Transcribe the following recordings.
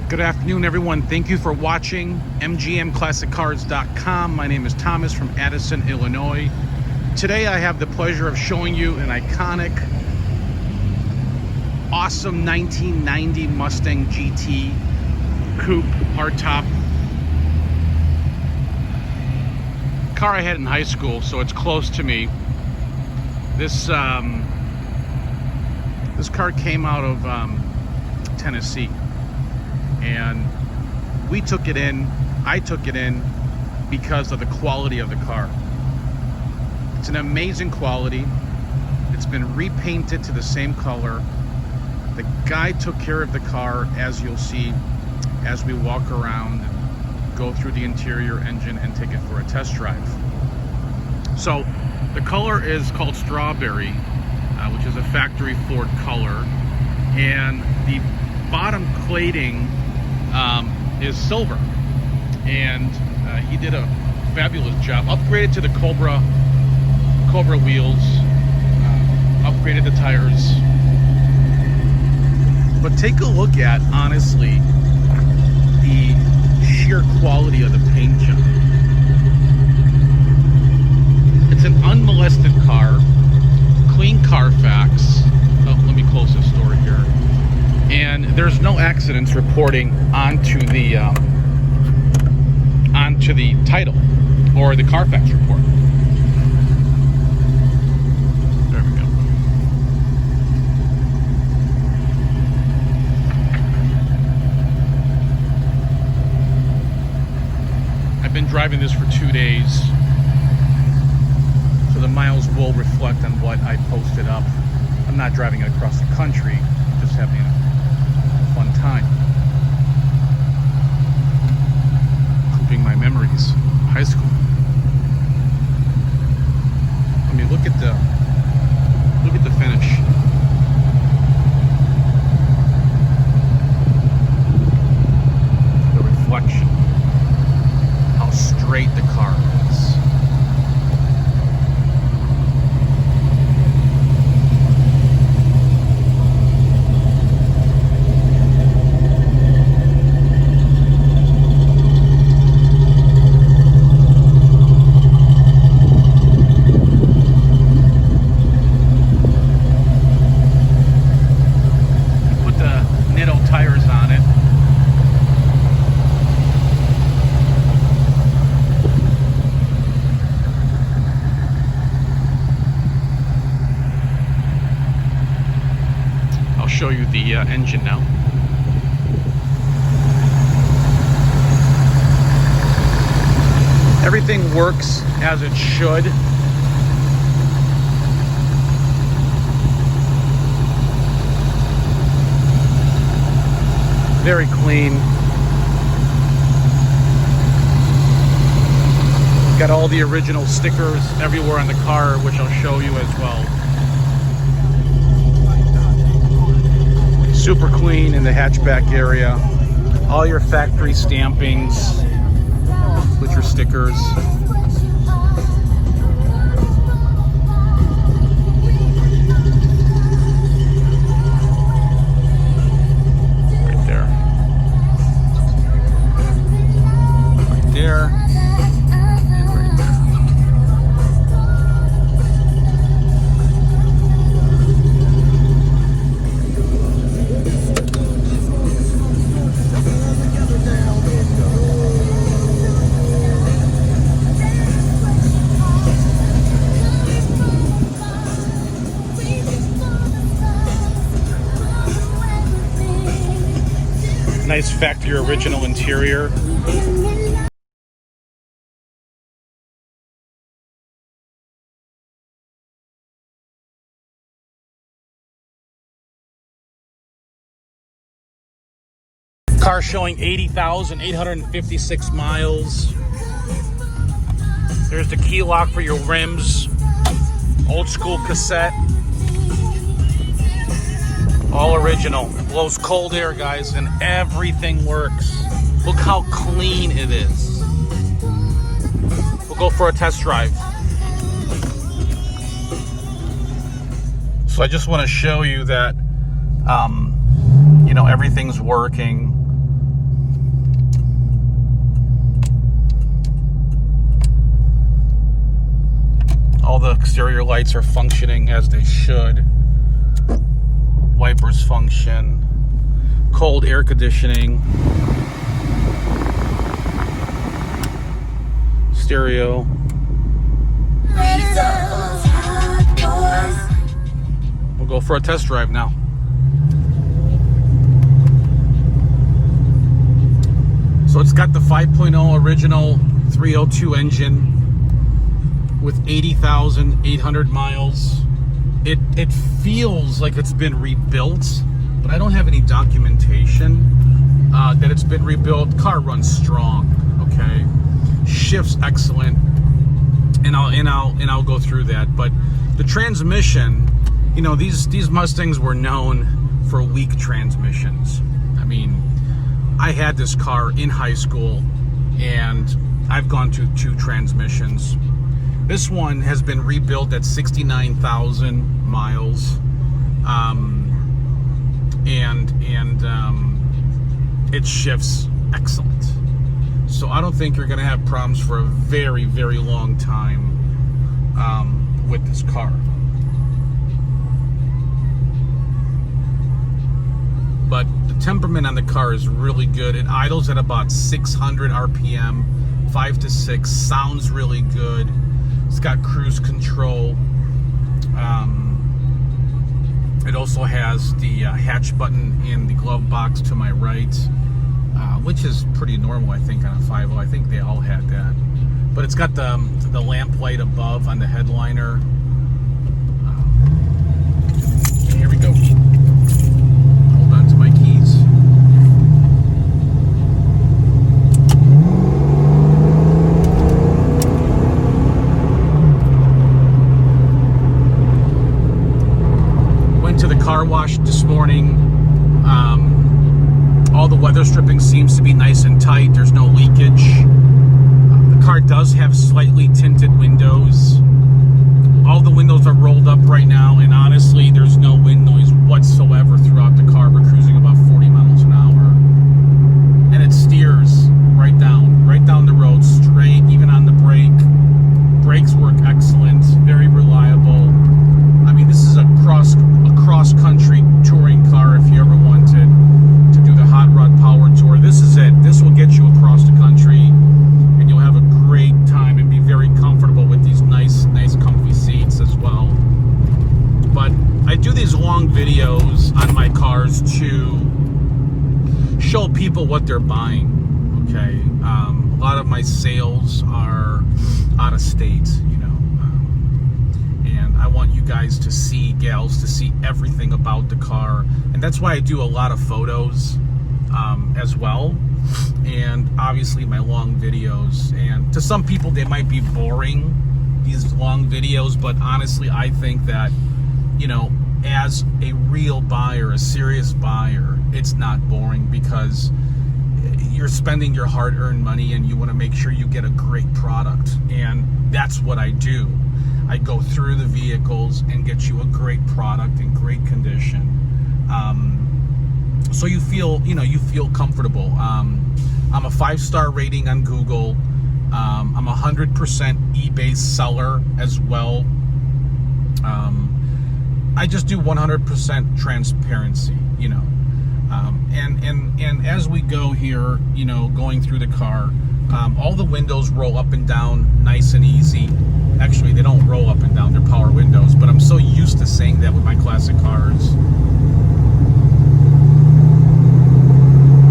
Good afternoon, everyone. Thank you for watching mgmclassiccars.com. My name is Thomas from Addison, Illinois. Today I have the pleasure of showing you an iconic, awesome 1990 Mustang GT Coupe hardtop. Car I had in high school, so it's close to me. This car came out of Tennessee. And we took it in, I took it in because of the quality of the car. It's an amazing quality. It's been repainted to the same color. The guy took care of the car, as you'll see as we walk around and go through the interior, engine, and take it for a test drive. So the color is called Strawberry, which is a factory Ford color, and the bottom cladding is silver, and he did a fabulous job. Upgraded to the Cobra wheels, upgraded the tires. But take a look at, honestly, the sheer quality of the paint job. It's an unmolested car, clean Carfax. Oh, let me close this door here. And there's no accidents reporting onto the title or the Carfax report. There we go. I've been driving this for 2 days, so the miles will reflect on what I posted up. I'm not driving it across the country, just having a fun time. Clipping my memories of high school. I mean, look at the finish. The reflection. How straight the car is. Show you the engine now. Everything works as it should. Very clean. Got all the original stickers everywhere on the car, which I'll show you as well. Super clean in the hatchback area. All your factory stampings with your stickers. Right there. Right there. And right there. Nice factory original interior. Car showing 80,856 miles. There's the key lock for your rims. Old school cassette. All original. Blows cold air, guys, and everything works. Look how clean it is. We'll go for a test drive. So I just want to show you that, you know, everything's working. All the exterior lights are functioning as they should. Wipers function. Cold air conditioning. Stereo. We'll go for a test drive now. So it's got the 5.0 original 302 engine with 80,800 miles. It feels like it's been rebuilt, but I don't have any documentation that it's been rebuilt. Car runs strong, okay? Shifts excellent, and I'll go through that. But the transmission, you know, these Mustangs were known for weak transmissions. I mean, I had this car in high school, and I've gone to 2 transmissions. This one has been rebuilt at 69,000 miles, and it shifts excellent. So I don't think you're going to have problems for a very, very long time with this car. But the temperament on the car is really good. It idles at about 600 RPM, 5 to 6, sounds really good. It's got cruise control. It also has the hatch button in the glove box to my right, which is pretty normal, I think, on a 5.0. I think they all had that. But it's got the lamp light above on the headliner. And here we go. Hold on to my keys. Went to the car wash this morning. All the weather stripping seems to be nice and tight. There's no leakage. The car does have slightly tinted windows. All the windows are rolled up right now, and honestly, there's no wind noise whatsoever throughout the car. We're cruising about 40 miles an hour. And it steers right down the road, straight, even on the brake. Brakes work excellent, very reliable. I mean, this is a cross-country touring car if you ever wanted to do the hot rod power tour. This is it. This will get you across the country, and you'll have a great time and be very comfortable with these nice comfy seats as well. But I do these long videos on my cars to show people what they're buying, okay? A lot of my sales are out of state, you know, and I want you guys to see, gals, to see everything about the car, and that's why I do a lot of photos as well, and obviously my long videos. And to some people they might be boring, these long videos, but honestly I think that, you know, as a real buyer, a serious buyer, it's not boring, because you're spending your hard-earned money and you want to make sure you get a great product. And that's what I do. I go through the vehicles and get you a great product in great condition, so you feel, you know, you feel comfortable. I'm a 5-star rating on Google. I'm a 100% eBay seller as well. I just do 100% transparency, you know. And as we go here, you know, going through the car, all the windows roll up and down nice and easy. Actually, they don't roll up and down, they're power windows, but I'm so used to saying that with my classic cars.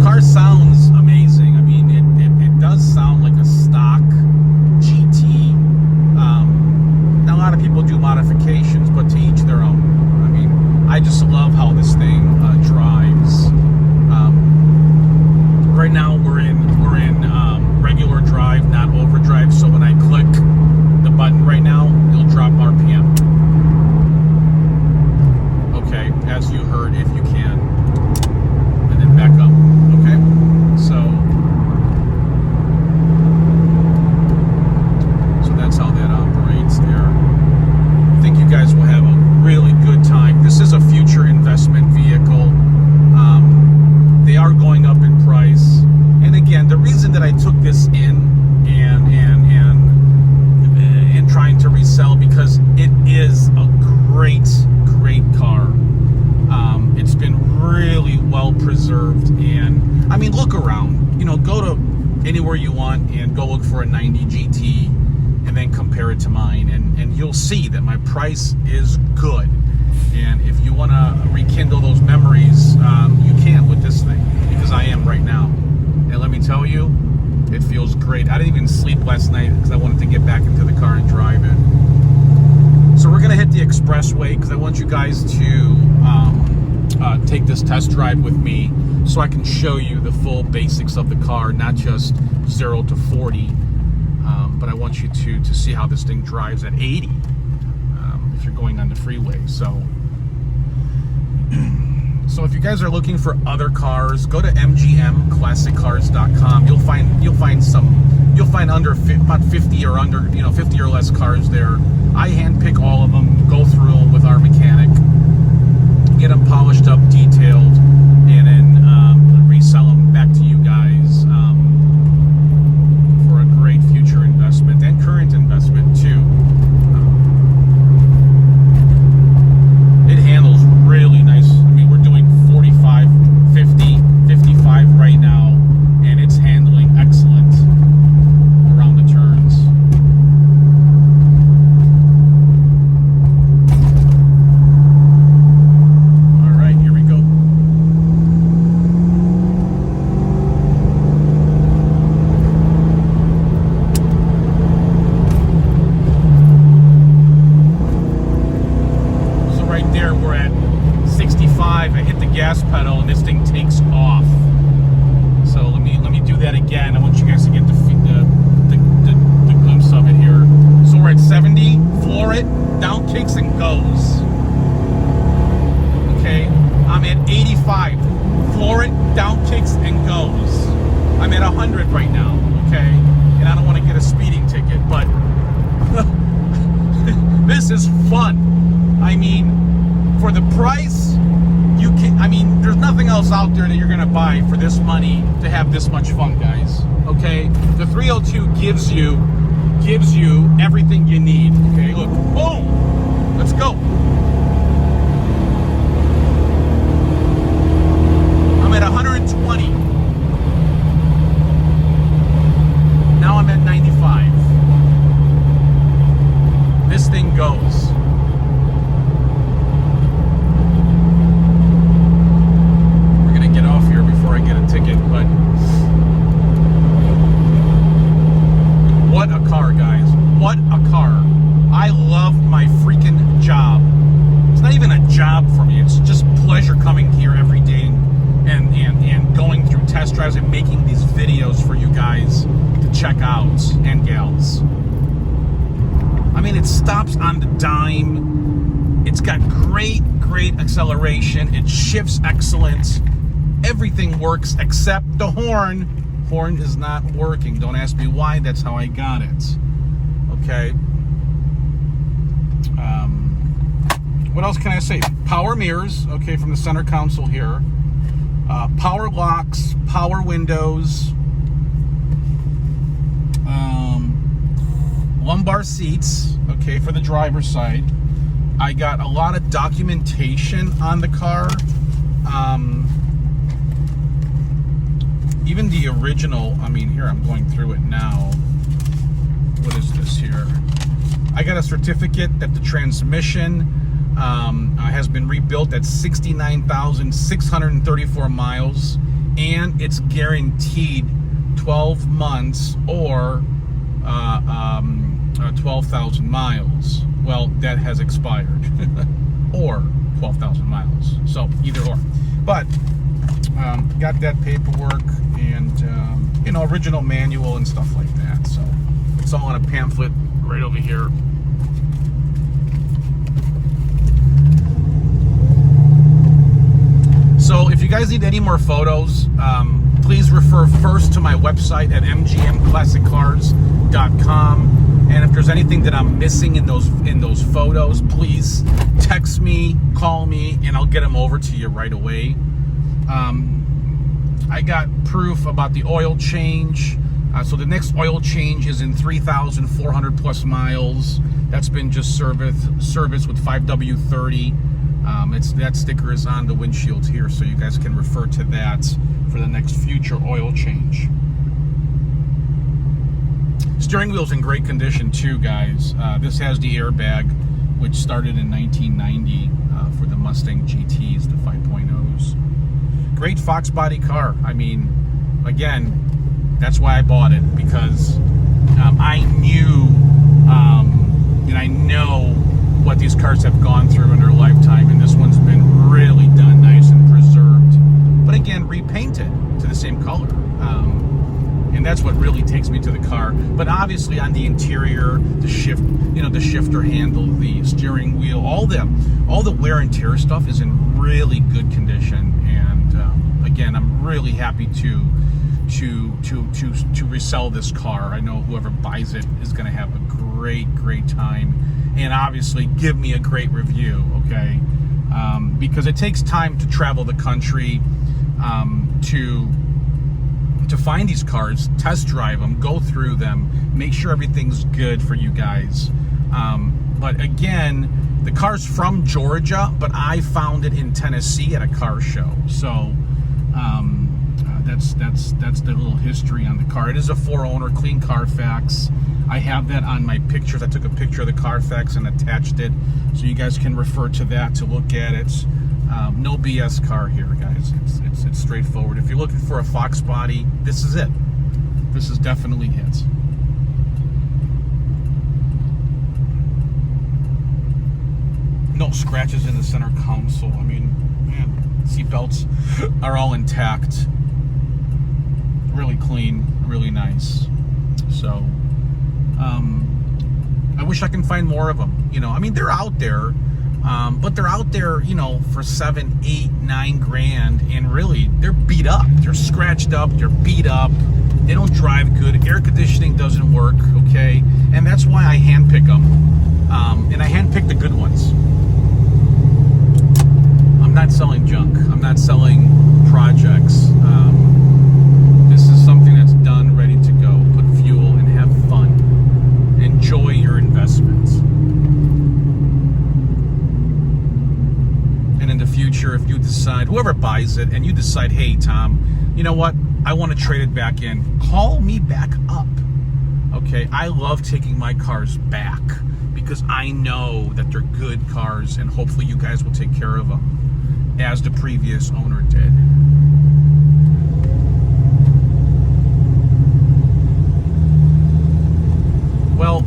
Car sounds amazing. I mean, it does sound like a stock GT. Now, a lot of people do modifications, but to each their own. I mean, I just love how this thing drives. Right now, we're in regular drive, not overdrive. So when I click the button right now, it'll drop RPM. know, go to anywhere you want and go look for a 90 GT and then compare it to mine, and you'll see that my price is good. And if you want to rekindle those memories, you can with this thing, because I am right now. And let me tell you, it feels great. I didn't even sleep last night because I wanted to get back into the car and drive it. So we're going to hit the expressway because I want you guys to take this test drive with me so I can show you the full basics of the car, not just 0 to 40, but I want you to see how this thing drives at 80 if you're going on the freeway. So if you guys are looking for other cars, go to mgmclassiccars.com. You'll find under about 50 or under 50 or less cars there. I handpick all of them, go through them with our mechanic, get them polished up, detailed, and then resell them back to you guys for a great future investment and current investment too. It handles really nice. I mean, we're doing 45, 50, 55 right now, and it's handling excellent around the turns. All right, here we go. So right there, we're at 65. I hit the gas pedal and this thing takes off. So let me do that again. I want you guys to get the glimpse of it here. So we're at 70, floor it, down kicks and goes. Okay, I'm at 85, floor it, down kicks and goes. I'm at 100 right now, okay? And I don't want to get a speeding ticket, but this is fun. I mean, for the price, you can, I mean, there's nothing else out there that you're gonna buy for this money to have this much fun, guys. Okay, the 302 gives you everything you need. Okay, look, boom, let's go. I'm at 120. Now I'm at 95. This thing goes. Get off here before I get a ticket, but what a car, guys. What a car. I love my freaking job. It's not even a job for me. It's just pleasure coming here every day and going through test drives and making these videos for you guys to check out, and gals. I mean, it stops on the dime. It's got great acceleration. It shifts excellent. Everything works except the horn. Horn is not working. Don't ask me why. That's how I got it. Okay. What else can I say? Power mirrors, okay, from the center console here. Power locks, power windows. Lumbar seats, okay, for the driver's side. I got a lot of documentation on the car. Even the original, I mean, here, I'm going through it now. What is this here? I got a certificate that the transmission has been rebuilt at 69,634 miles, and it's guaranteed 12 months or 12,000 miles. Well, that has expired. Or 12,000 miles. So, either or. But, got that paperwork and, original manual and stuff like that. So, it's all on a pamphlet right over here. So, if you guys need any more photos, please refer first to my website at mgmclassiccars.com. And if there's anything that I'm missing in those photos, please text me, call me, and I'll get them over to you right away. I got proof about the oil change. So the next oil change is in 3,400 plus miles. That's been just serviced with 5W30. That sticker is on the windshield here, so you guys can refer to that for the next future oil change. Steering wheel's in great condition too, guys. This has the airbag, which started in 1990 for the Mustang GTs, the 5.0s. Great Fox body car. I mean, again, that's why I bought it, because I knew and I know what these cars have gone through in their lifetime, and this one's been really done nice and preserved, but again, repainted to the same color. And that's what really takes me to the car. But obviously on the interior, the shifter handle, the steering wheel, all the wear and tear stuff is in really good condition. And again, I'm really happy to resell this car. I know whoever buys it is going to have a great time, and obviously give me a great review, okay? Because it takes time to travel the country, to find these cars, test drive them, go through them, make sure everything's good for you guys. But again, the car's from Georgia, but I found it in Tennessee at a car show. So that's the little history on the car. It is a 4-owner, clean Carfax. I have that on my pictures. I took a picture of the Carfax and attached it, so you guys can refer to that to look at it. No BS car here, guys. It's straightforward. If you're looking for a Fox body, this is it. This is definitely it. No scratches in the center console. I mean, man, seatbelts are all intact. Really clean, really nice. So, I wish I can find more of them. You know, I mean, they're out there. But they're out there, you know, for $7, $8, $9 grand, and really, they're beat up. They're scratched up. They're beat up. They don't drive good. Air conditioning doesn't work, okay? And that's why I handpick them. And I handpick the good ones. I'm not selling junk. I'm not selling projects. This is something that's done, ready to go. Put fuel and have fun. Enjoy your investments. In the future, if you decide, whoever buys it, and you decide, hey Tom, you know what, I want to trade it back in, call me back up, okay? I love taking my cars back because I know that they're good cars, and hopefully you guys will take care of them as the previous owner did. Well,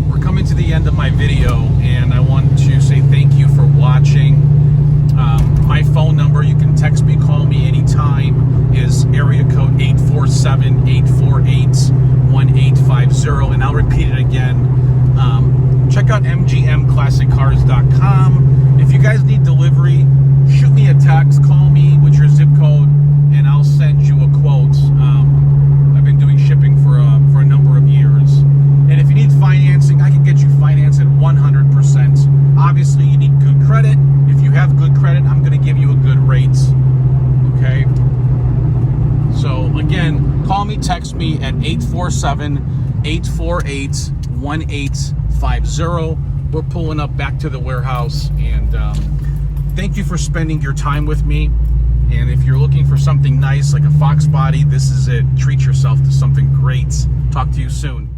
we're coming to the end of my video, and I want to say thank you for watching. My phone number, you can text me, call me anytime, is area code 847-848-1850, and I'll repeat it again. Check out mgmclassiccars.com. If you guys need delivery, shoot me a text, call me with your zip code, and I'll send you a quote. I've been doing shipping for a number of years. And if you need financing, I can get you financed at 100%. Obviously, you need good credit. If you have good credit, I'm going to give you a good rate. Okay? So, again, call me, text me at 847-848-1850. We're pulling up back to the warehouse. And thank you for spending your time with me. And if you're looking for something nice like a Fox body, this is it. Treat yourself to something great. Talk to you soon.